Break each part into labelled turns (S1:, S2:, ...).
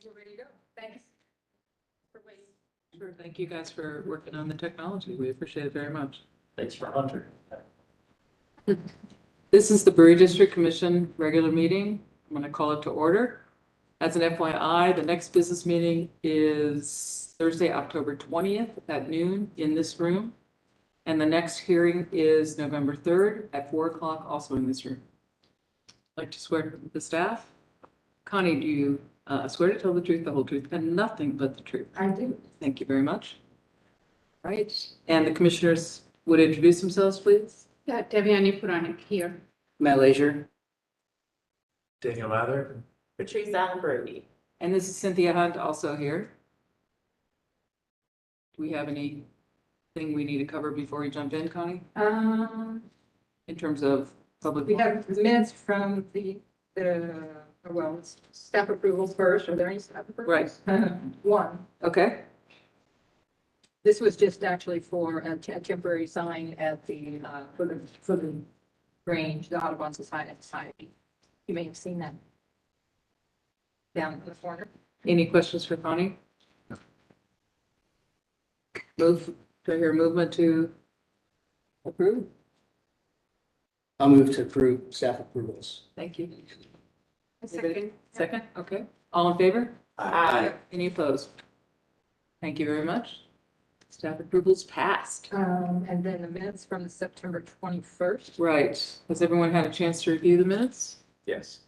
S1: We're ready to go. Thanks for waiting.
S2: Sure, thank you guys for working on the technology. We appreciate it very much.
S3: Thanks for Hunter.
S2: This is the Brewery District Commission regular meeting. I'm going to call it to order. As an FYI, the next business meeting is Thursday, October 20th at noon in this room. And the next hearing is November 3rd at 4 o'clock, also in this room. I'd like to swear the staff. Connie, do you swear to tell the truth, the whole truth, and nothing but the truth?
S1: I do.
S2: Thank you very much. Right, and the commissioners would introduce themselves, please.
S1: Yeah, Devyani Puranik here.
S4: Matt Leisure.
S3: Daniel Mather.
S5: Patrice Allen Brody.
S2: And this is Cynthia Hunt, also here. Do we have anything we need to cover before we jump in, Connie, in terms of public?
S1: We have minutes from the well, staff approvals first. Are there any staff approvals?
S2: Right.
S1: One.
S2: Okay,
S1: This was just actually for a temporary sign at the, for the Grange, the Audubon Society. You may have seen that down in the corner.
S2: any questions for Connie? Move, do I hear a movement to approve?
S4: I'll move to approve staff approvals.
S2: Thank you.
S1: Second.
S2: Second, okay. All in favor?
S5: Aye.
S2: Any opposed? Thank you very much. Staff approvals passed.
S1: And then the minutes from the September 21st.
S2: Right. Has everyone had a chance to review the minutes?
S3: Yes.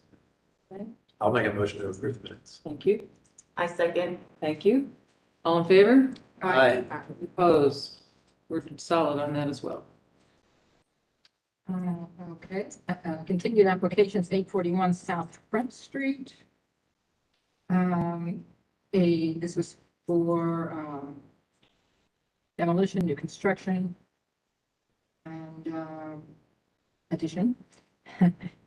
S1: Okay.
S3: I'll make a motion to approve the minutes.
S2: Thank you.
S5: I second.
S2: Thank you. All in favor?
S4: Aye.
S2: Opposed? We're solid on that as well.
S1: Okay, continued applications, 841 South Front Street. This was for demolition, new construction, and addition.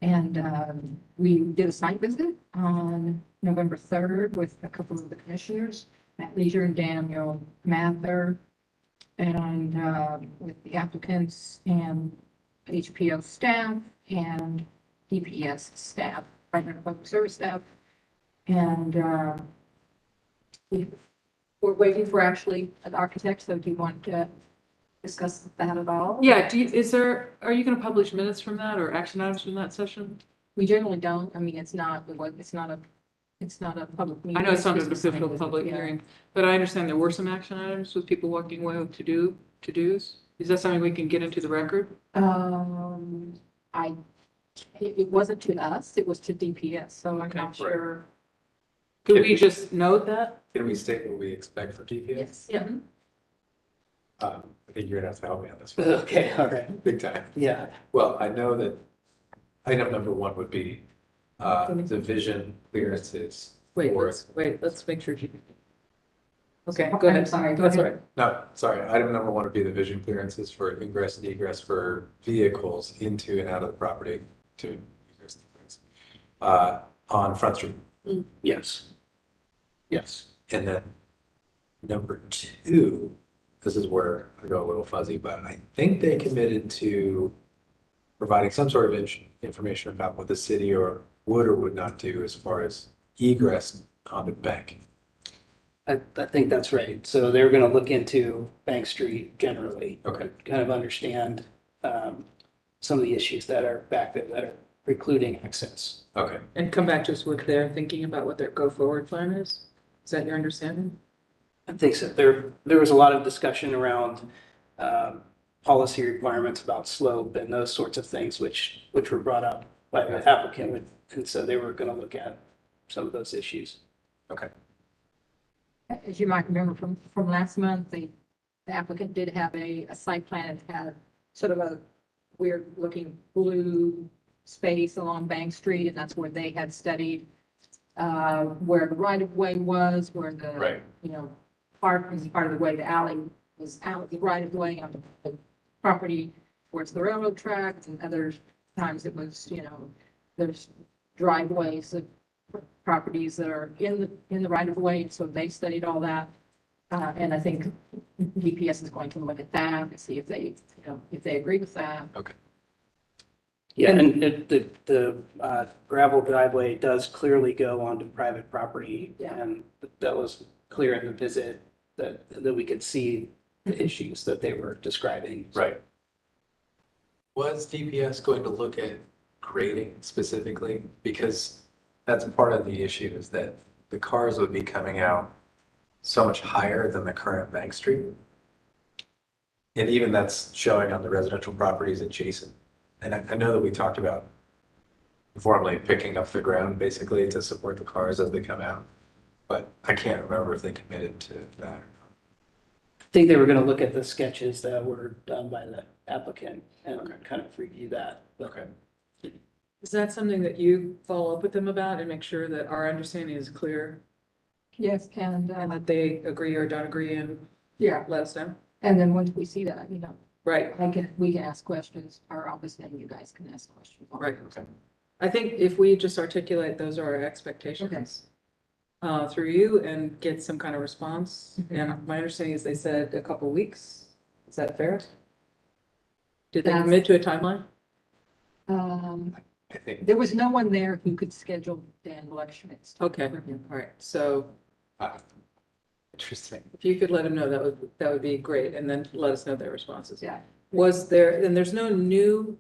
S1: And we did a site visit on November 3rd with a couple of the commissioners, Matt Leisure and Daniel Mather, and with the applicants and HPO staff and DPS staff, Department of Public Service staff. And we're waiting for actually an architect, so do you want to discuss that at all?
S2: Yeah, are you going to publish minutes from that or action items from that session?
S1: We generally don't. I mean, it's not a public meeting.
S2: I know it's not an
S1: just a
S2: official
S1: site
S2: public
S1: visit, yeah.
S2: hearing, but I understand there were some action items with people walking away with to-dos. Is that something we can get into the record?
S1: It wasn't to us, it was to DPS, so I'm
S2: Okay.
S1: not sure.
S2: Could we just note that?
S3: Can we state what we expect for DPS?
S1: Yeah.
S3: I think you're gonna have to help me on this.
S4: Okay, all right.
S3: Big time.
S4: Yeah,
S3: Well, I know that item number one would be the vision clearances.
S2: Wait,
S3: for-
S2: let's make sure. Okay,
S1: I'm
S2: go ahead.
S1: sorry, go
S2: That's all
S1: ahead.
S2: right.
S3: No, sorry, item number one would be the vision clearances for ingress and egress for vehicles into and out of the property to egress and egress, on Front Street.
S4: yes. Yes.
S3: And then number two, this is where I go a little fuzzy, but I think they committed to providing some sort of information about what the city or would or would not do as far as egress on the bank.
S4: I think that's right. So they're going to look into Bank Street generally,
S3: Okay,
S4: kind of understand some of the issues that are back there that are precluding access.
S3: okay.
S2: And come back to us with their thinking about what their go-forward plan is? Is that your understanding?
S4: I think so. There was a lot of discussion around policy requirements about slope and those sorts of things, which were brought up by the applicant. And so they were going to look at some of those issues.
S3: Okay.
S1: As you might remember from last month, the applicant did have a site plan that had sort of a weird looking blue space along Bank Street, and that's where they had studied where the right of way was, where the,
S3: Right.
S1: part of the way, the alley was out the right of way on the property towards the railroad tracks, and other times it was, there's driveways of properties that are in the right of way, so they studied all that. And I think DPS is going to look at that and see if they agree with that.
S3: Okay.
S4: Yeah, and the gravel driveway does clearly go onto private property.
S1: Yeah.
S4: And that was clear in the visit that we could see the issues that they were describing.
S3: Right. Was DPS going to look at grading specifically? Because that's part of the issue is that the cars would be coming out so much higher than the current Bank Street. And even that's showing on the residential properties adjacent. And I know that we talked about formally picking up the ground basically to support the cars as they come out. But I can't remember if they committed to that or not.
S4: I think they were going to look at the sketches that were done by the applicant and kind of review that.
S3: Okay.
S2: Is that something that you follow up with them about and make sure that our understanding is clear
S1: Yes, and,
S2: and that they agree or don't agree and
S1: yeah,
S2: let us know?
S1: and then once we see that,
S2: Right,
S1: we can ask questions, our office, and you guys can ask questions.
S2: right.
S3: Okay.
S2: I think if we just articulate those are our expectations through you and get some kind of response. And my understanding is they said a couple weeks. Is that fair? Did they
S1: That's-
S2: commit to a timeline?
S3: I think
S1: There was no one there who could schedule Dan Luckschmidt's.
S2: Okay, all right. So
S3: interesting.
S2: if you could let them know, that would be great. And then let us know their responses.
S1: Yeah.
S2: Was there, and there's no new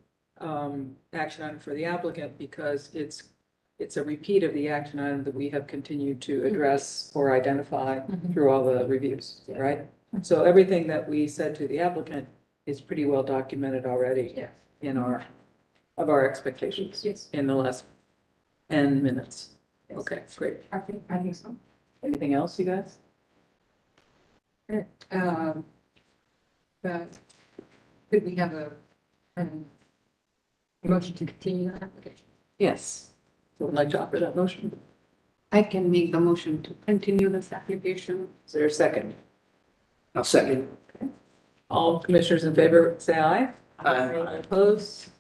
S2: action item for the applicant because it's a repeat of the action item that we have continued to address or identify
S1: Mhm.
S2: through all the reviews,
S1: Yeah.
S2: right? So everything that we said to the applicant is pretty well documented already
S1: Yes.
S2: in our expectations
S1: Yes.
S2: in the last 10 minutes.
S1: Yes.
S2: Okay, great.
S1: I think so.
S2: Anything else, you guys?
S1: But could we have a motion to continue the application?
S2: Yes. Would like to offer that motion?
S1: I can make the motion to continue this application.
S2: Is there a second?
S4: I'll second.
S2: All commissioners in favor, say aye.
S4: Aye.
S2: Opposed?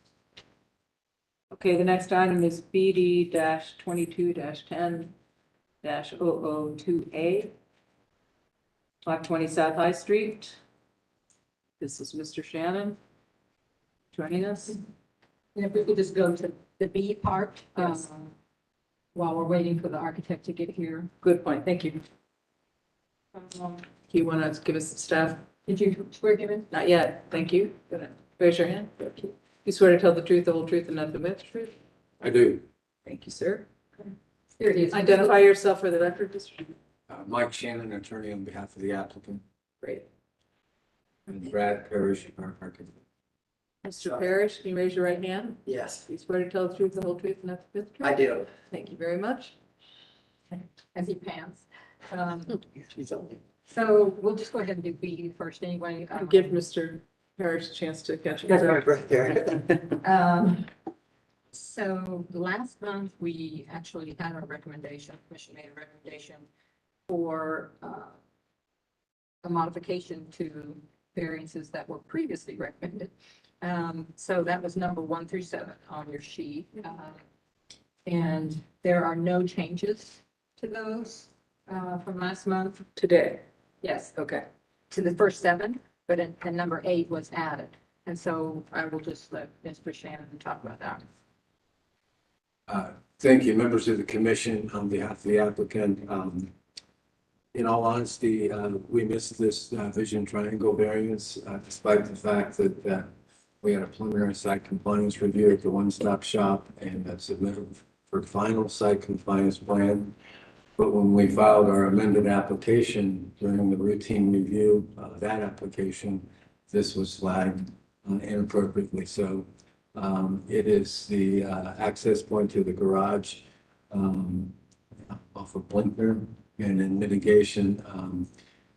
S2: Okay, the next item is BD 22-10 002A. 520 South High Street. This is Mr. Shannon joining us.
S1: And if we could just go to the B part,
S2: Yes.
S1: while we're waiting for the architect to get here.
S2: Good point, thank you.
S1: Um,
S2: Do you want to give us the staff?
S1: Did you swear him in?
S2: Not yet, thank you. Go ahead. Raise your hand. You swear to tell the truth, the whole truth, and nothing but the truth?
S6: I do.
S2: Thank you, sir.
S1: Here he is.
S2: Identify yourself for the record, Mr. Shannon.
S6: Mike Shannon, attorney on behalf of the applicant,
S2: Great.
S6: and Brad Parrish, our architect.
S2: Mr. Parrish, can you raise your right hand?
S7: Yes,
S2: You swear to tell the truth, the whole truth, and nothing but the truth?
S7: I do.
S2: Thank you very much.
S1: As he pants.
S7: She's only.
S1: So we'll just go ahead and do B first anyway.
S2: Give Mr. Parrish a chance to catch
S7: That's
S2: up.
S7: right there.
S1: So last month, we actually had a recommendation, commission made a recommendation for a modification to variances that were previously recommended. So that was number 1 through 7 on your sheet. And there are no changes to those from last month.
S2: Today,
S1: Yes,
S2: okay.
S1: to the first 7, but and number 8 was added. And so I will just let Mr. Shannon talk about that.
S6: Thank you, members of the commission, on behalf of the applicant. In all honesty, we missed this vision triangle variance despite the fact that we had a preliminary site compliance review at the one-stop shop and submitted for final site compliance plan. But when we filed our amended application during the routine review of that application, this was flagged inappropriately. So it is the access point to the garage off of Blinkner, and in mitigation,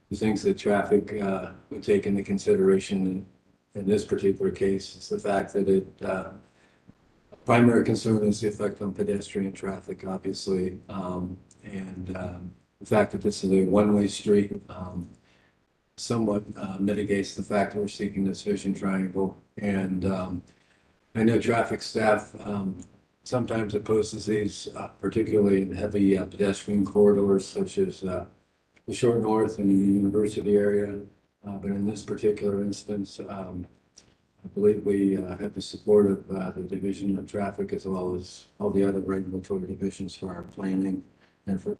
S6: the things that traffic would take into consideration in this particular case is the fact that it primary concern is the effect on pedestrian traffic, obviously, and the fact that this is a one-way street somewhat mitigates the fact that we're seeking this vision triangle. And I know traffic staff sometimes opposes these, particularly in heavy pedestrian corridors such as the Short North and the University area. But in this particular instance, I believe we have the support of the Division of Traffic as well as all the other regulatory divisions for our planning and for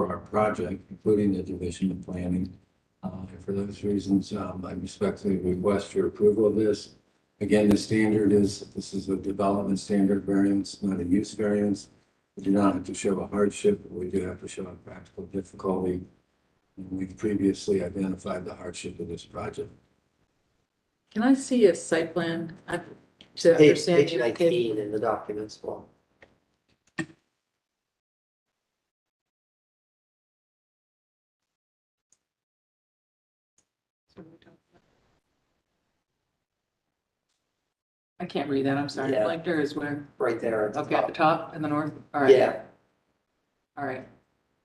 S6: our project, including the Division of Planning. And for those reasons, I respectfully request your approval of this. Again, the standard is, this is a development standard variance, not a use variance. We do not have to show a hardship, but we do have to show a practical difficulty. And we've previously identified the hardship of this project.
S2: Can I see a site plan? To
S7: Page
S2: understand.
S7: page 19 in the documents, well,
S2: I can't read that, I'm sorry.
S7: Yeah.
S2: Like there is where,
S7: right there at the
S2: okay, at the
S7: top.
S2: top in the north? All right.
S7: Yeah,
S2: All right.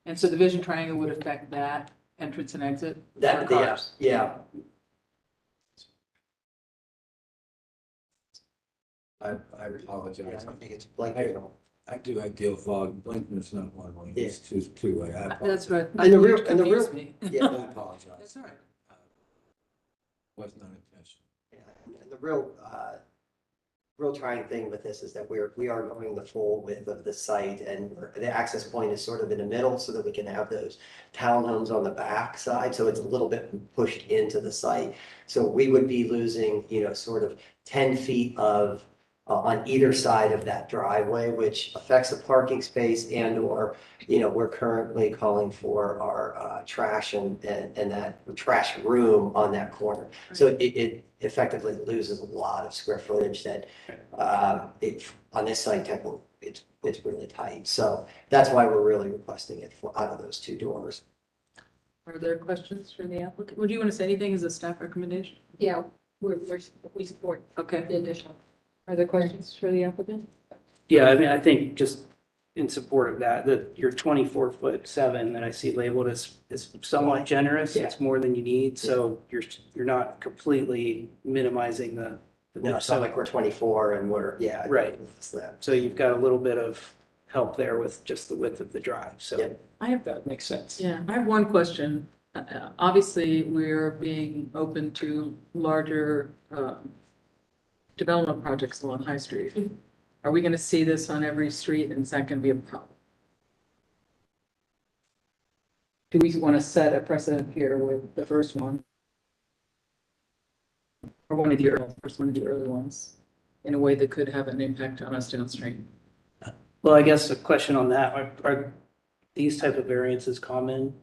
S2: And so the vision triangle would affect that entrance and exit?
S7: that,
S2: for
S7: yeah,
S2: cars?
S7: yeah.
S6: I
S7: I
S6: apologize.
S7: don't think it's blanket.
S6: I do ideal fog. Blinkman's not one way. It's two-way. I
S2: That's what,
S7: And the real-
S2: you
S7: and the real-
S2: confused me.
S7: Yeah,
S6: I apologize.
S2: That's all right.
S6: Was not intentional.
S7: yeah. And the real trying thing with this is that we are going the full width of the site, and the access point is sort of in the middle so that we can have those townhomes on the back side. So it's a little bit pushed into the site. So we would be losing, sort of 10 feet of on either side of that driveway, which affects the parking space or, we're currently calling for our trash and that trash room on that corner. So it effectively loses a lot of square footage that on this site, technically, it's really tight. So that's why we're really requesting it out of those two doors.
S2: Are there questions for the applicant? Would you want to say anything as a staff recommendation?
S1: Yeah, we support
S2: Okay.
S1: the additional.
S2: Are there questions for the applicant?
S4: Yeah, I mean, I think just in support of that your 24'7" that I see labeled is somewhat generous.
S7: Yeah.
S4: It's more than you need, so you're not completely minimizing the.
S7: No, it's not like we're 24 and we're, yeah.
S4: Right.
S7: It's that.
S4: So you've got a little bit of help there with just the width of the drive, so.
S7: Yeah.
S2: I have,
S4: That makes sense.
S2: yeah, I have one question. Obviously, we're being open to larger development projects along High Street. Are we going to see this on every street, and is that going to be a problem? Do we want to set a precedent here with the first one? Or one of the early ones, in a way that could have an impact on us downstream?
S4: Well, I guess a question on that, are these type of variances common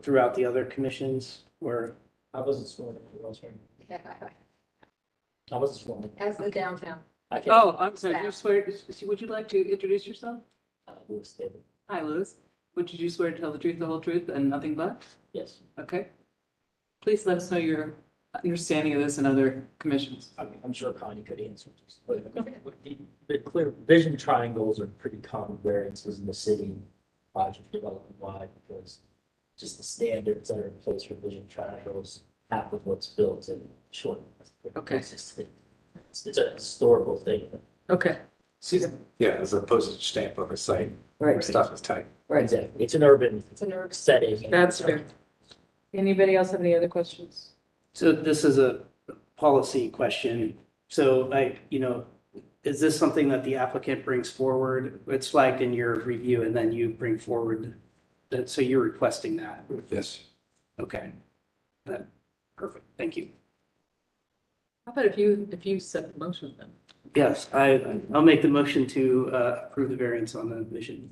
S4: throughout the other commissions, or?
S8: I wasn't sworn in. I wasn't sworn in.
S1: As the downtown.
S8: I can't.
S2: Oh, I'm sorry, you swear, would you like to introduce yourself?
S8: Lewis David.
S2: Hi, Louis. Would you swear to tell the truth, the whole truth, and nothing but?
S8: Yes.
S2: Okay. Please let us know your understanding of this and other commissions.
S8: I'm sure Connie could answer this. But the clear vision triangles are pretty common variances in the city, project development wide, because just the standards that are in place for vision triangles happen what's built in short.
S2: Okay.
S8: It's a historical thing.
S2: Okay,
S3: Yeah, as a postage stamp of a site where
S8: Right.
S3: stuff is tight.
S8: Right, exactly. It's an urban setting.
S2: that's fair. Anybody else have any other questions?
S4: So this is a policy question. So is this something that the applicant brings forward? It's flagged in your review and then you bring forward that, so you're requesting that?
S3: Yes.
S4: Okay. Perfect. Thank you.
S2: How about if you set the motion then?
S4: Yes, I'll make the motion to approve the variance on the vision.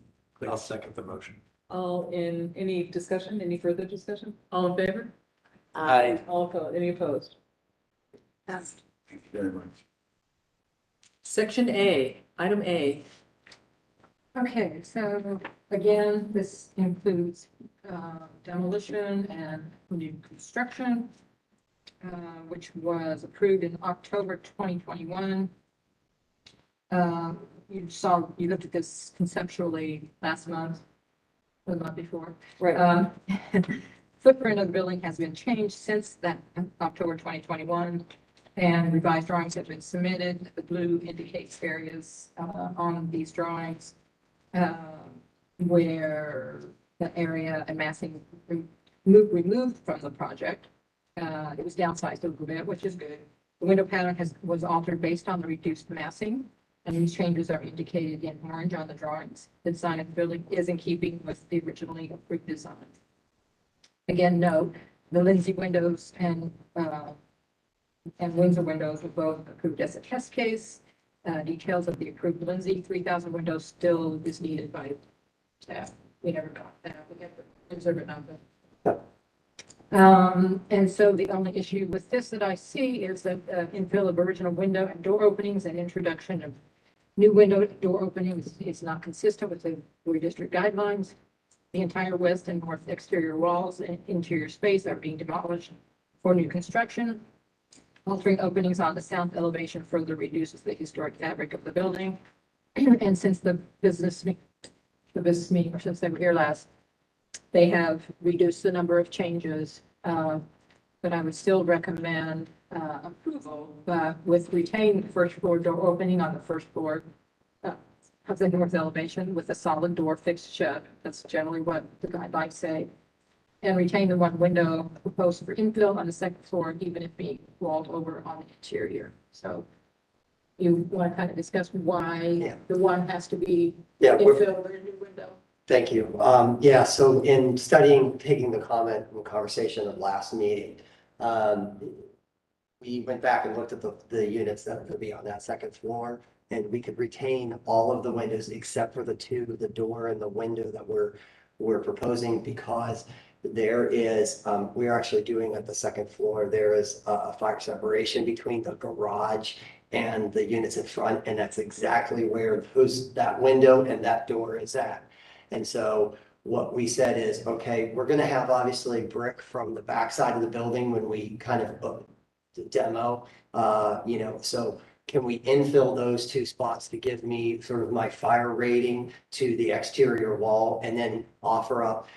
S3: I'll second the motion.
S2: All in, any discussion, any further discussion? All in favor?
S4: Aye.
S2: All opposed, any opposed? Passed.
S6: Thank you very much.
S2: Section A, item A.
S1: Okay, so again, this includes demolition and new construction, which was approved in October 2021. You looked at this conceptually last month, or the month before.
S2: Right.
S1: Footprint of the building has been changed since that October 2021, and revised drawings have been submitted. The blue indicates areas on these drawings where the area and massing removed from the project. It was downsized a little bit, which is good. The window pattern was altered based on the reduced massing, and these changes are indicated in orange on the drawings. The design of the building is in keeping with the originally approved design. Again, note, the Lindsay windows and Windsor windows were both approved as a test case. Details of the approved Lindsay 3,000 windows still is needed by staff. We never got that. We got the Windsor, but not the. And so the only issue with this that I see is that infill of original window and door openings and introduction of new window door openings is not consistent with the Brewery District guidelines. The entire west and north exterior walls and interior space are being demolished for new construction. Altering openings on the south elevation further reduces the historic fabric of the building. And since the business meeting, or since they were here last, they have reduced the number of changes, but I would still recommend approval, but with retained first floor door opening on the first floor of the north elevation with a solid door fixed shut. That's generally what the guidelines say. And retain the one window proposed for infill on the second floor, even if being walled over on the interior. So you want to kind of discuss why the one has to be infill or a new window?
S7: Thank you. Yeah, so in studying, taking the comment and conversation of last meeting, we went back and looked at the units that are going to be on that second floor, and we could retain all of the windows except for the two, the door and the window that we're proposing, because there is, we're actually doing at the second floor, there is a fire separation between the garage and the units in front, and that's exactly where that window and that door is at. And so what we said is, okay, we're going to have obviously brick from the backside of the building when we kind of demo, so can we infill those two spots to give me sort of my fire rating to the exterior wall, and then offer up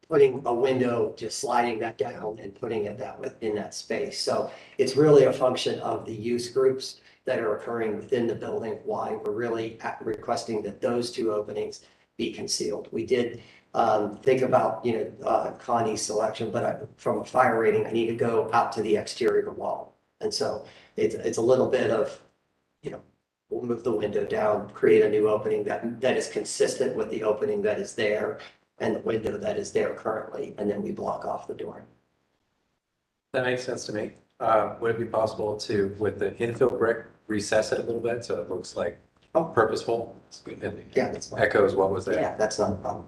S7: putting a window, just sliding that down and putting it in that space. So it's really a function of the use groups that are occurring within the building, why we're really requesting that those two openings be concealed. We did think about, Connie's selection, but from a fire rating, I need to go out to the exterior wall. And so it's a little bit of, we'll move the window down, create a new opening that is consistent with the opening that is there and the window that is there currently, and then we block off the door.
S3: That makes sense to me. Would it be possible to, with the infill brick, recess it a little bit so it looks like purposeful?
S7: Yeah, that's fine.
S3: Echoes what was there.
S7: Yeah, that's not a problem.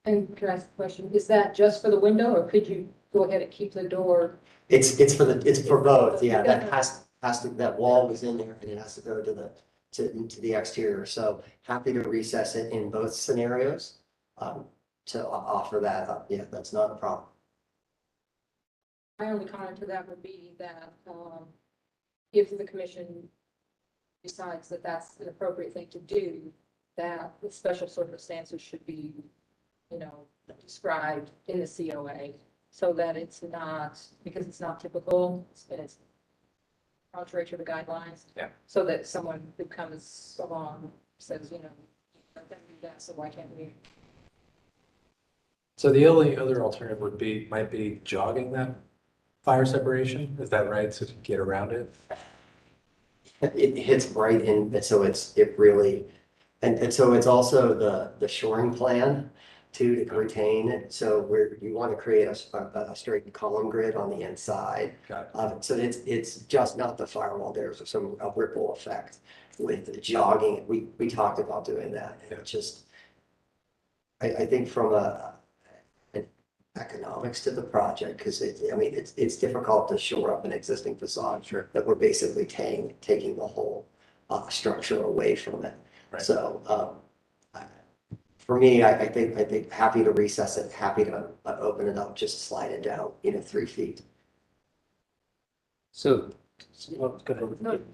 S1: And can I ask a question? Is that just for the window, or could you go ahead and keep the door?
S7: It's for both. Yeah, that has to, that wall was in there and it has to go to the exterior. So happy to recess it in both scenarios, to offer that up. Yeah, that's not a problem.
S1: My only comment to that would be that if the commission decides that that's an appropriate thing to do, that the special circumstances should be, described in the COA, so that it's not, because it's not typical, and it's contrary to the guidelines.
S3: Yeah.
S1: So that someone who comes along says, let them do that, so why can't we?
S3: So the only other alternative might be jogging that fire separation. Is that right? So to get around it?
S7: It hits right in, so it really, and so it's also the shoring plan to retain it. So you want to create a straight column grid on the inside.
S3: Got it.
S7: So it's just not the firewall. There's a ripple effect with jogging. We talked about doing that.
S3: Yeah.
S7: It just, I think from an economics to the project, because it's difficult to shore up an existing facade.
S3: Sure.
S7: That we're basically taking the whole structure away from it.
S3: Right.
S7: So for me, I think happy to recess it, happy to open it up, just slide it down, 3 feet.
S4: So, go ahead.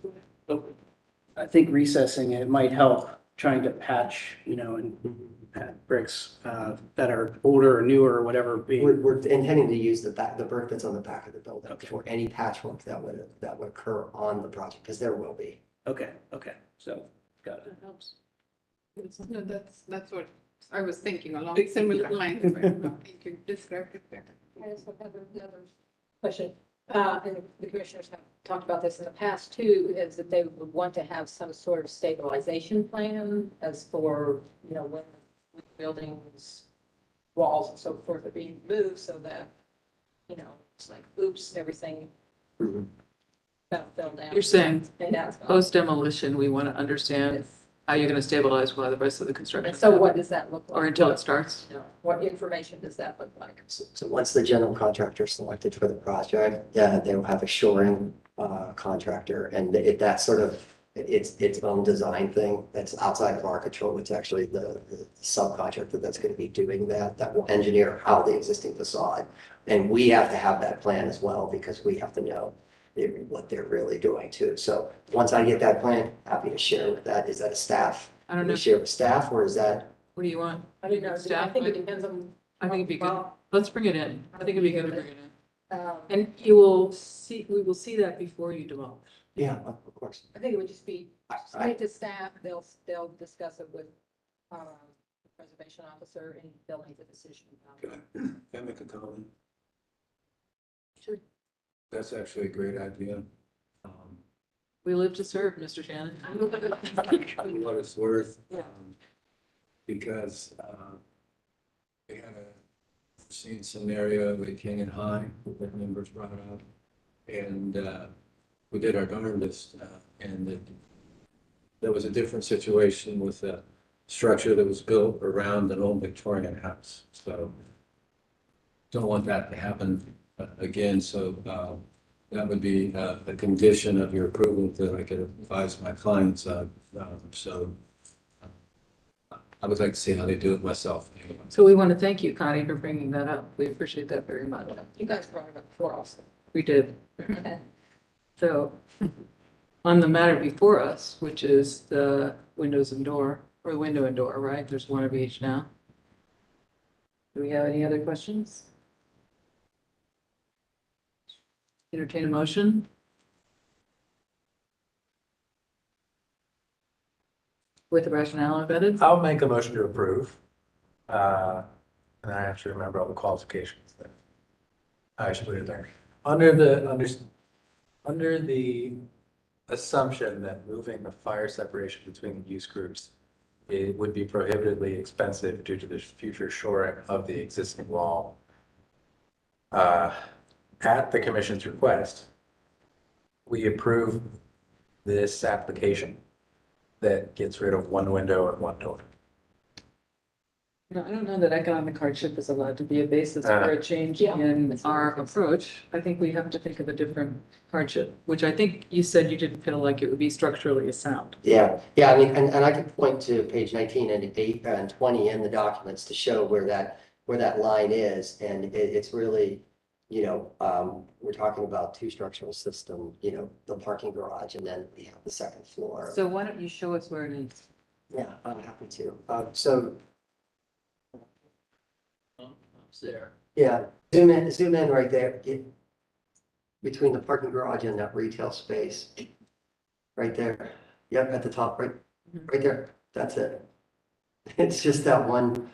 S4: I think recessing it might help trying to patch, and bricks that are older or newer or whatever.
S7: We're intending to use the brick that's on the back of the building for any patchwork that would occur on the project, because there will be.
S4: Okay, so, got it.
S2: That helps. No, that's what I was thinking along similar lines, but I think you described it better.
S1: I just have another question. And the commissioners have talked about this in the past too, is that they would want to have some sort of stabilization plan as for, when buildings, walls and so forth are being moved so that, it's like, oops, everything
S7: Mhm.
S1: fell down.
S2: You're saying
S1: And that's.
S2: post demolition, we want to understand
S1: Yes.
S2: how you're going to stabilize while the rest of the construction.
S1: And so what does that look like?
S2: Or until it starts.
S1: What information does that look like?
S7: So once the general contractor is selected for the project, yeah, they will have a shoring contractor, and that's sort of its own design thing that's outside of our control. It's actually the subcontractor that's going to be doing that will engineer out the existing facade. And we have to have that plan as well, because we have to know what they're really doing too. So once I get that plan, happy to share with that. Is that a staff?
S2: I don't
S7: Do we
S2: know.
S7: share with staff, or is that?
S2: What do you want?
S1: I don't know. I
S2: Staff,
S1: think it
S2: like-
S1: depends on.
S2: I think it'd be good.
S1: Well,
S2: Let's bring it in. I think it'd be good to bring it in.
S1: um,
S2: And you will see, we will see that before you demolish.
S7: Yeah, of course.
S1: I think it would just be,
S7: I-
S1: submit it to staff, they'll discuss it with, the preservation officer, and they'll make the decision about it.
S6: Can I make a comment?
S1: Sure.
S6: That's actually a great idea.
S2: We live to serve, Mr. Shannon.
S6: For what it's worth.
S1: Yeah.
S6: Because, we had a scene scenario at King and High that members brought up. And, we did our darndest, and there was a different situation with a structure that was built around an old Victorian house. So don't want that to happen again. So, that would be a condition of your approval that I could advise my clients of. So I would like to see how they do it myself.
S2: So we want to thank you, Connie, for bringing that up. We appreciate that very much.
S1: You guys brought it up before also.
S2: We did.
S1: Okay.
S2: So on the matter before us, which is the windows and door, or the window and door, right? There's one of each now. Do we have any other questions? Entertain a motion? With the rationale embedded?
S3: I'll make a motion to approve. And I have to remember all the qualifications that I should put in there. Under the assumption that moving the fire separation between the use groups, it would be prohibitively expensive due to the future shoring of the existing wall. At the commission's request, we approve this application that gets rid of one window and one door.
S2: No, I don't know that economic hardship is allowed to be a basis for a change
S1: Yeah.
S2: in our approach. I think we have to think of a different hardship, which I think you said you didn't feel like it would be structurally sound.
S7: Yeah, I mean, and I can point to page 19 and 8 and 20 in the documents to show where that line is. And it's really, we're talking about two structural system, the parking garage, and then we have the second floor.
S2: So why don't you show us where it is?
S7: Yeah, I'm happy to. So,
S8: It's there.
S7: yeah, zoom in right there. Between the parking garage and that retail space. Right there. Yep, at the top, right there. That's it. It's just that one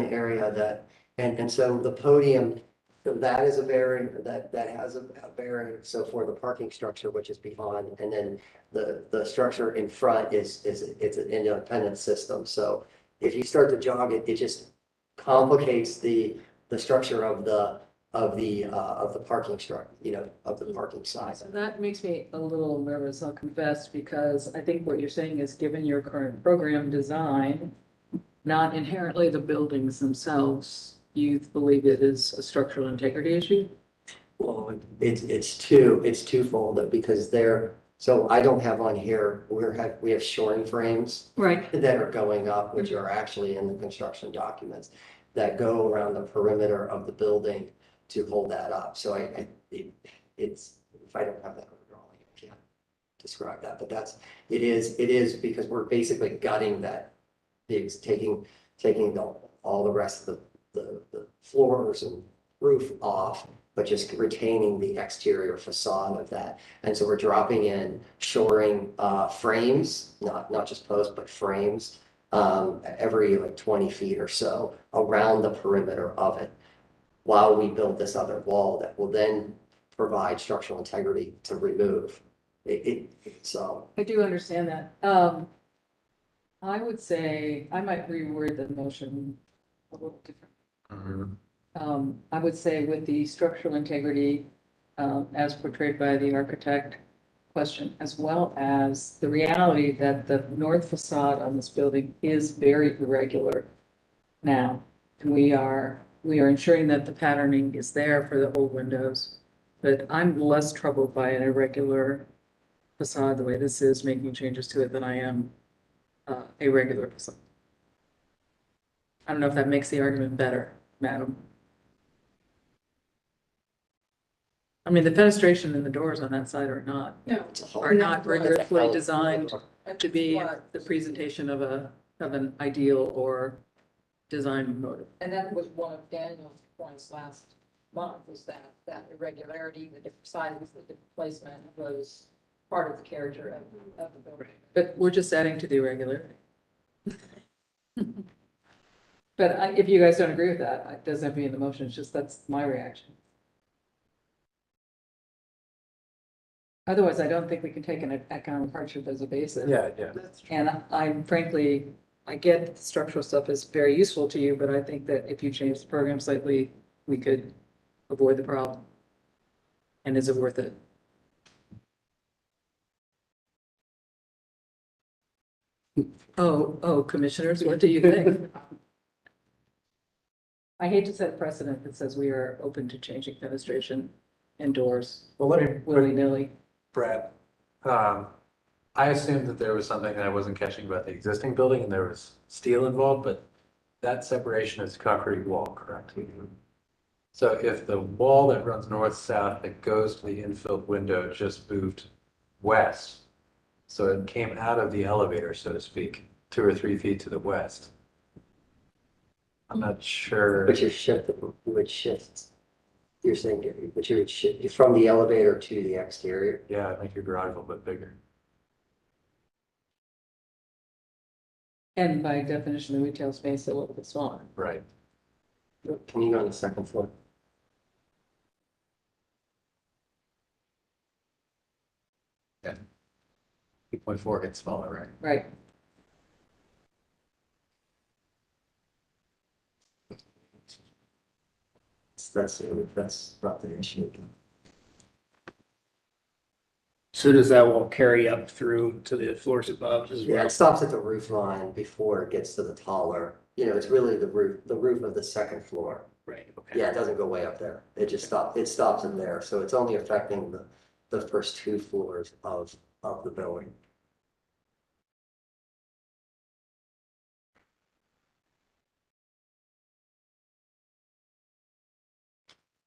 S7: area that, and so the podium, so that is a barrier, that has a barrier. So for the parking structure, which is behind, and then the structure in front it's an independent system. So if you start to jog it, it just complicates the structure of the parking structure, of the parking size.
S2: So that makes me a little nervous, I'll confess, because I think what you're saying is, given your current program design, not inherently the buildings themselves, you believe it is a structural integrity issue?
S7: Well, it's twofold, because so I don't have on here, we have shoring frames
S2: Right.
S7: that are going up, which are actually in the construction documents, that go around the perimeter of the building to hold that up. So it's, if I don't have that on the drawing, I can't describe that, but it is because we're basically gutting that, taking all the rest of the floors and roof off, but just retaining the exterior facade of that. And so we're dropping in shoring frames, not just posts, but frames, every like 20 feet or so around the perimeter of it, while we build this other wall that will then provide structural integrity to remove. So,
S2: I do understand that. I would say, I might reword the motion a little different. I would say with the structural integrity, as portrayed by the architect question, as well as the reality that the north facade on this building is very irregular now. And we are ensuring that the patterning is there for the old windows. But I'm less troubled by an irregular facade the way this is, making changes to it, than I am a regular facade. I don't know if that makes the argument better, madam. I mean, the fenestration in the doors on that side are not
S1: No.
S2: are not rigorously designed to be the presentation of an ideal or design motive.
S1: And that was one of Daniel's points last month, was that irregularity, the different sizes, the different placement was part of the character of the building.
S2: But we're just adding to the irregularity. But if you guys don't agree with that, it doesn't have to be in the motion, it's just, that's my reaction. Otherwise, I don't think we can take an economic hardship as a basis.
S3: Yeah, yeah.
S2: And I'm frankly, I get that the structural stuff is very useful to you, but I think that if you change the program slightly, we could avoid the problem. And is it worth it? Oh, commissioners, what do you think? I hate to set precedent that says we are open to changing fenestration and doors
S3: Well, let me,
S2: willy-nilly.
S3: Brad, I assumed that there was something that I wasn't catching about the existing building and there was steel involved, but that separation is concrete wall, correct? So if the wall that runs north-south that goes to the infilled window just moved west, so it came out of the elevator, so to speak, 2 or 3 feet to the west. I'm not sure.
S7: but you would shift, you're saying, but you would shift from the elevator to the exterior.
S3: Yeah, make your garage a little bit bigger.
S2: And by definition, the retail space a little bit smaller.
S3: Right.
S7: Can you go on the second floor?
S3: Yeah. 2.4 gets smaller, right?
S2: Right.
S7: That's not the issue.
S4: So does that wall carry up through to the floors above as
S7: Yeah,
S4: well?
S7: it stops at the roof line before it gets to the taller, it's really the roof of the second floor.
S4: Right, okay.
S7: Yeah, it doesn't go way up there. It stops in there. So it's only affecting the first 2 floors of the building.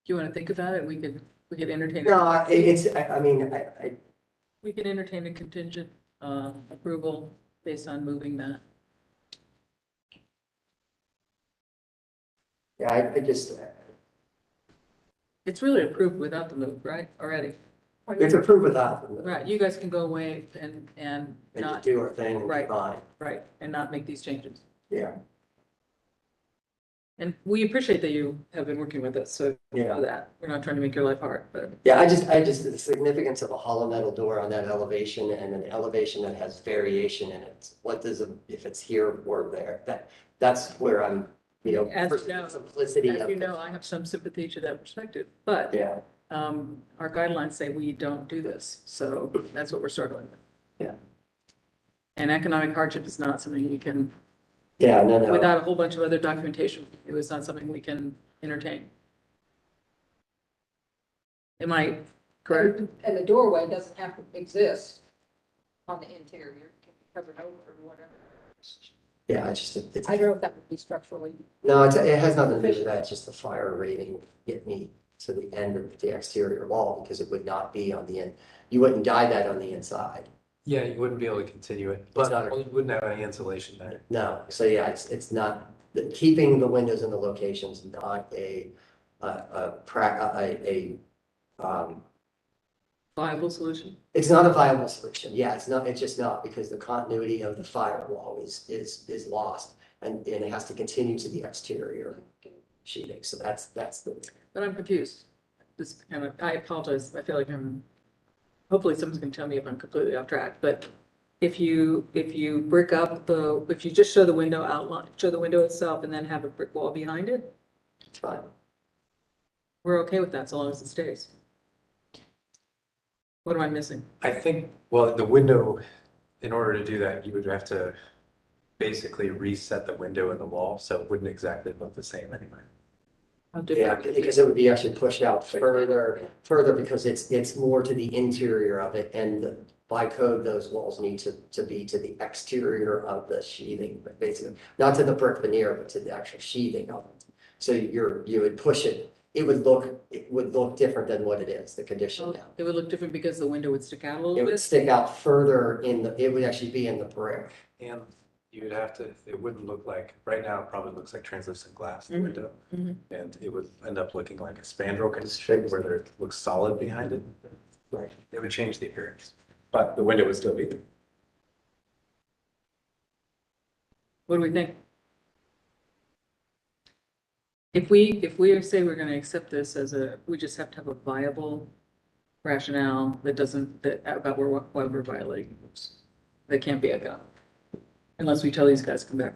S2: Do you want to think about it? We could entertain.
S7: No, I mean,
S2: We could entertain a contingent approval based on moving that.
S7: yeah, I just,
S2: It's really approved without the move, right? Already.
S7: it's approved without.
S2: Right, you guys can go away and
S7: And
S2: not,
S7: just do our thing and be
S2: Right.
S7: fine.
S2: right, and not make these changes.
S7: Yeah,
S2: And we appreciate that you have been working with us, so
S7: yeah.
S2: for that, we're not trying to make your life hard, but
S7: Yeah, I just, the significance of a hollow metal door on that elevation and an elevation that has variation in it. What does, if it's here or there, that's where I'm,
S2: As
S7: first
S2: you know-
S7: simplicity
S2: as
S7: of.
S2: you know, I have some sympathy to that perspective. But
S7: Yeah,
S2: our guidelines say we don't do this, so that's what we're struggling with.
S7: Yeah.
S2: And economic hardship is not something we can,
S7: yeah, no.
S2: without a whole bunch of other documentation, it was not something we can entertain. Am I correct?
S1: And the doorway doesn't have to exist on the interior, it can be covered over or whatever.
S7: Yeah, it's,
S1: I don't know if that would be structurally.
S7: no, it has nothing to do with that. It's just the fire rating get me to the end of the exterior wall because it would not be on the end. You wouldn't dye that on the inside.
S3: Yeah, you wouldn't be able to continue it,
S7: It's
S3: but
S7: not-
S3: you wouldn't have any insulation there.
S7: No, so yeah, it's not, keeping the windows in the location's not
S2: Viable solution?
S7: it's not a viable solution. Yeah, it's just not because the continuity of the firewall is lost and it has to continue to the exterior sheeting. So that's the,
S2: But I'm confused. this, and I apologize, I feel like hopefully someone's gonna tell me if I'm completely off track, but if you brick up if you just show the window outline, show the window itself and then have a brick wall behind it,
S7: It's fine.
S2: we're okay with that so long as it stays. What am I missing?
S3: I think, well, the window, in order to do that, you would have to basically reset the window in the wall, so it wouldn't exactly look the same anyway.
S2: How
S7: Yeah,
S2: different?
S7: because it would be actually pushed out further because it's more to the interior of it. And by code, those walls need to be to the exterior of the sheathing, but basically, not to the brick veneer, but to the actual sheathing of it. So you would push it, it would look different than what it is, the condition now.
S2: It would look different because the window would stick out a
S7: It
S2: little
S7: would
S2: bit?
S7: stick out further it would actually be in the brick.
S3: And you would have to, it wouldn't look like, right now, it probably looks like translucent glass, the window.
S2: Mhm.
S3: And it would end up looking like a spandrel construction where it looks solid behind it.
S7: Right.
S3: It would change the appearance, but the window would still be there.
S2: What do we think? If we say we're gonna accept this we just have to have a viable rationale about why we're violating rules. That can't be economic. Unless we tell these guys to come back.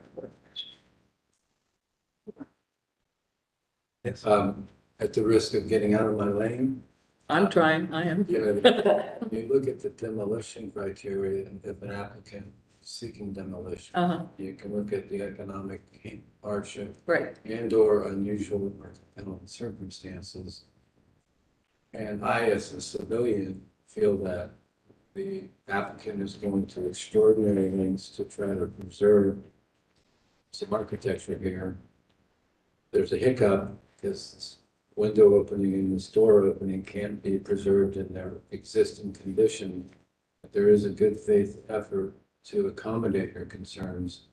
S3: Yes.
S6: At the risk of getting out of my lane,
S2: I'm trying, I am.
S6: you know, you look at the demolition criteria, and if an applicant is seeking demolition,
S2: Uh-huh,
S6: you can look at the economic hardship
S2: right.
S6: and/or unusual or compelling circumstances. And I, as a civilian, feel that the applicant is going to extraordinary lengths to try to preserve some architecture here. There's a hiccup because this window opening and this door opening can't be preserved in their existing condition. But there is a good faith effort to accommodate your concerns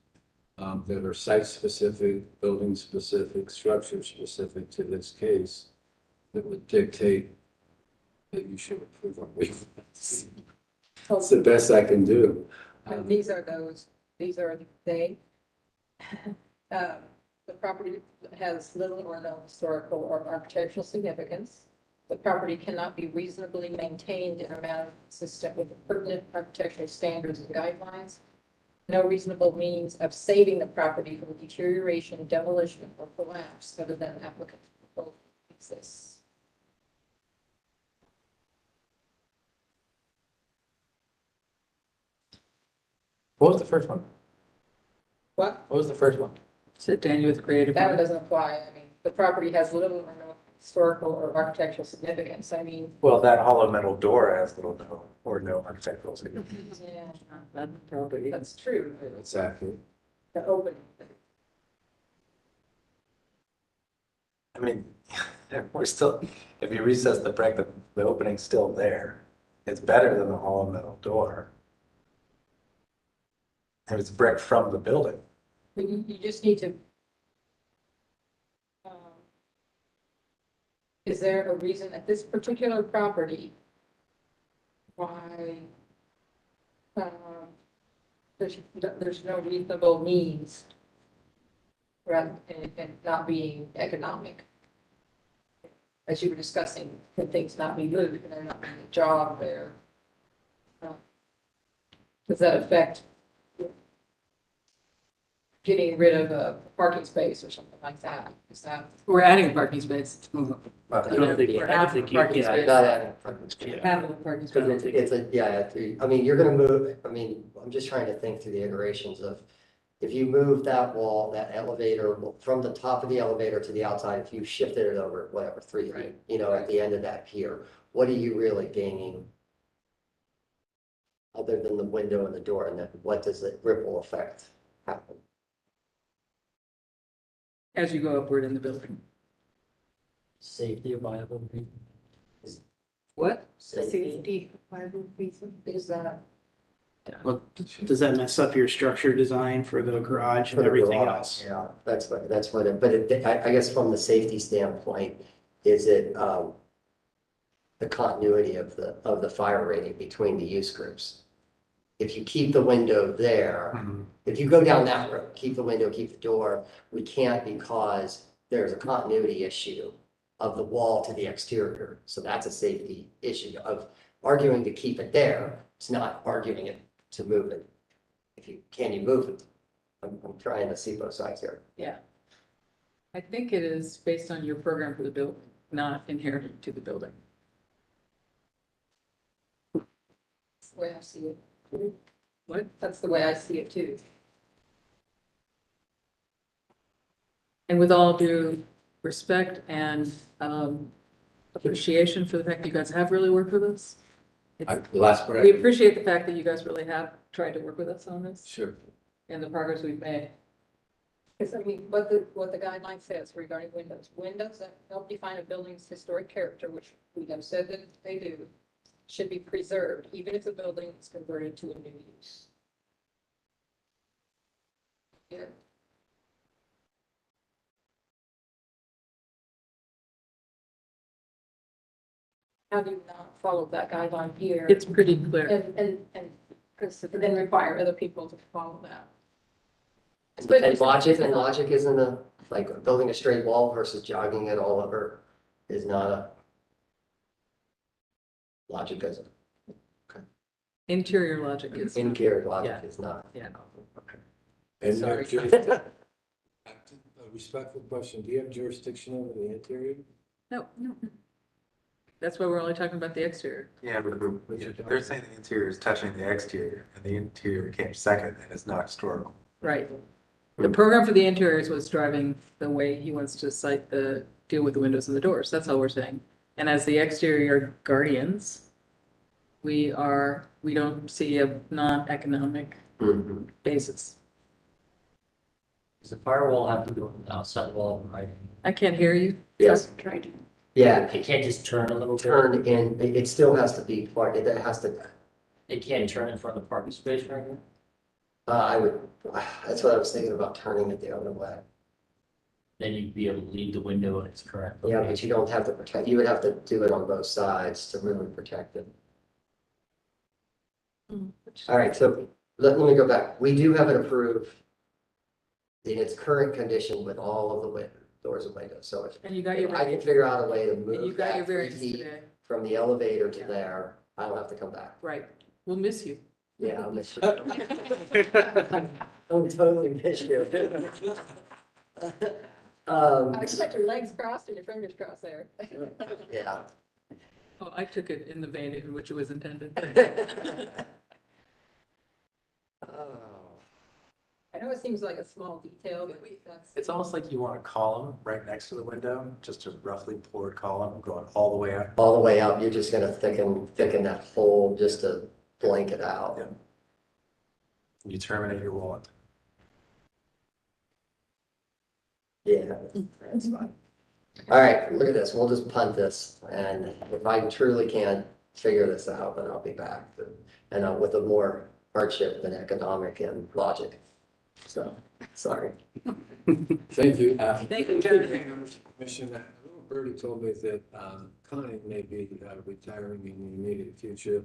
S6: that are site-specific, building-specific, structure-specific to this case that would dictate that you should approve our waiver. That's the best I can do.
S1: These are they. The property has little or no historical or architectural significance. The property cannot be reasonably maintained in a manner consistent with the pertinent architectural standards and guidelines. No reasonable means of saving the property from deterioration, demolition, or collapse other than applicant proposal exists.
S3: What was the first one?
S1: What?
S3: What was the first one?
S2: Sit down with creative.
S1: That doesn't apply. I mean, the property has little or no historical or architectural significance. I mean,
S3: Well, that hollow metal door has little or no architectural significance.
S1: yeah,
S2: That property.
S1: that's true.
S6: That's accurate.
S1: The opening.
S3: I mean, we're still, if you recess the brick, the opening's still there. It's better than the hollow metal door. And it's brick from the building.
S1: But you just need to. Is there a reason at this particular property why there's no reasonable means rather and not being economic? As you were discussing, can things not be moved and there not being a job there? Does that affect getting rid of a parking space or something like that? Is that?
S2: We're adding a parking space.
S4: I don't think,
S2: We're
S4: I don't
S2: adding
S4: think
S2: a
S4: you,
S2: parking
S4: yeah,
S2: space.
S7: Not adding apartments.
S2: Adding a parking
S7: Because
S2: space.
S7: I mean, you're gonna move, I mean, I'm just trying to think through the iterations of, if you move that wall, that elevator, from the top of the elevator to the outside, if you shifted it over, whatever, 3 feet,
S2: Right.
S7: you know, at the end of that pier, what are you really gaining? Other than the window and the door, and then what does the ripple effect happen?
S2: As you go upward in the building.
S8: Safety of viable reason.
S2: What?
S1: Safety. Is that?
S4: well, does that mess up your structure design for the garage
S7: For
S4: and
S7: the
S4: everything
S7: garage,
S4: else?
S7: Yeah, that's what it, but I guess from the safety standpoint, is it, the continuity of the fire rating between the use groups? If you keep the window there, if you go down that road, keep the window, keep the door, we can't because there's a continuity issue of the wall to the exterior. So that's a safety issue of arguing to keep it there. It's not arguing it to move it. Can you move it? I'm trying to see both sides here.
S2: Yeah. I think it is based on your program for the building, not inherited to the building.
S1: That's the way I see it.
S2: What?
S1: That's the way I see it too.
S2: And with all due respect and appreciation for the fact that you guys have really worked with us.
S6: The last part.
S2: We appreciate the fact that you guys really have tried to work with us on this
S6: Sure.
S2: and the progress we've made.
S1: Because I mean, what the guideline says regarding windows, windows that help define a building's historic character, which we have said that they do, should be preserved, even if the building is converted to a new use. Yeah. How do you not follow that guideline here?
S2: It's pretty clear.
S1: And, because then require other people to follow that.
S7: And logic isn't like building a straight wall versus jogging it all over is not a. Logic isn't.
S2: Interior logic is.
S7: Interior logic
S2: Yeah.
S7: is not.
S2: Yeah.
S6: And
S2: Sorry.
S6: a respectful question, do you have jurisdiction over the interior?
S2: No. That's why we're only talking about the exterior.
S3: Yeah, but they're saying the interior is touching the exterior, and the interior came second, and it's not historical.
S2: Right. The program for the interiors was driving the way he wants to deal with the windows and the doors. That's all we're saying. And as the exterior guardians, we don't see a non-economic
S7: Mhm.
S2: basis.
S8: Does the firewall have to go on the outside wall, right?
S2: I can't hear you.
S7: Yes.
S2: Trying to.
S7: Yeah,
S8: It can't just turn a little bit?
S7: turn in, it still has to be part, it has to,
S8: It can't turn in front of the parking space right here?
S7: I would, that's what I was thinking about, turning it the other way.
S8: Then you'd be able to leave the window in its current
S7: Yeah,
S8: location.
S7: but you don't have to protect, you would have to do it on both sides to really protect it. All right, so let me go back. We do have it approved in its current condition with all of the doors and windows. So
S2: And you got
S7: if
S2: your,
S7: I can figure out a way to
S2: and you
S7: move
S2: got your
S7: that 3
S2: variance
S7: feet
S2: today.
S7: from the elevator to there, I don't have to come back.
S2: Right. We'll miss you.
S7: Yeah, I'll miss you. I'll totally miss you.
S1: I expect your legs crossed and your fingers crossed there.
S7: Yeah.
S2: Oh, I took it in the vein in which it was intended.
S7: Oh.
S1: I know it seems like a small detail, but that's.
S3: It's almost like you want a column right next to the window, just a roughly poured column going all the way up.
S7: All the way up, you're just gonna thicken that hole just to blank it out.
S3: Yeah. You terminate your wallet.
S7: Yeah, that's fine. All right, look at this. We'll just punt this. And if I truly can't figure this out, then I'll be back. And with a more hardship than economic and logic. So, sorry.
S6: Thank you.
S2: Thank you, John.
S6: Commissioner, Bertie told me that Connie may be retiring in the immediate future,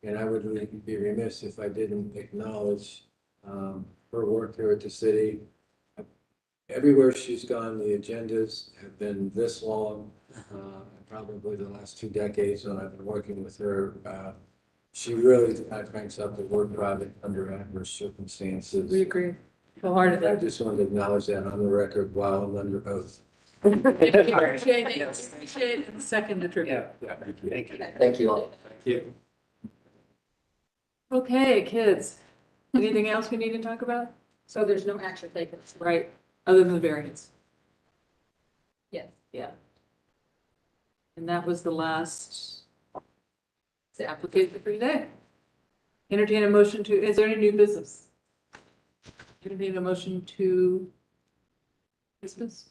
S6: and I would really be remiss if I didn't acknowledge her work here at the city. Everywhere she's gone, the agendas have been this long, probably the last 2 decades when I've been working with her. She really cranks up the work product under adverse circumstances.
S2: We agree
S6: I
S2: wholeheartedly.
S6: just wanted to acknowledge that on the record while I'm under oath.
S2: Appreciate it. Appreciate it. Second to tribute.
S6: Yeah, thank you.
S7: Thank you all.
S2: Okay, kids. Anything else we need to talk about?
S1: So there's no action taken.
S2: Right, other than the variance.
S1: Yes.
S2: Yeah. And that was the last application for today. Entertain a motion to, is there any new business? Entertain a motion to dismiss?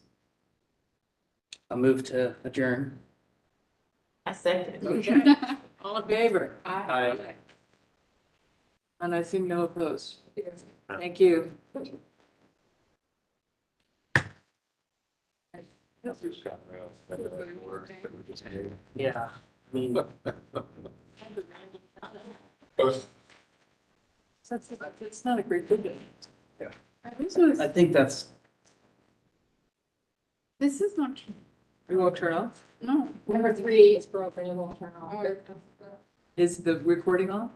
S4: I'll move to adjourn.
S5: I second.
S2: Okay. All in favor?
S4: Aye.
S2: And I see no opposed. Thank you.
S4: Yeah. I mean,
S2: It's not a great thing.
S4: I think that's,
S9: This is not,
S2: We won't turn off?
S1: No. Number 3 is broken, it won't turn off.
S2: Is the recording on?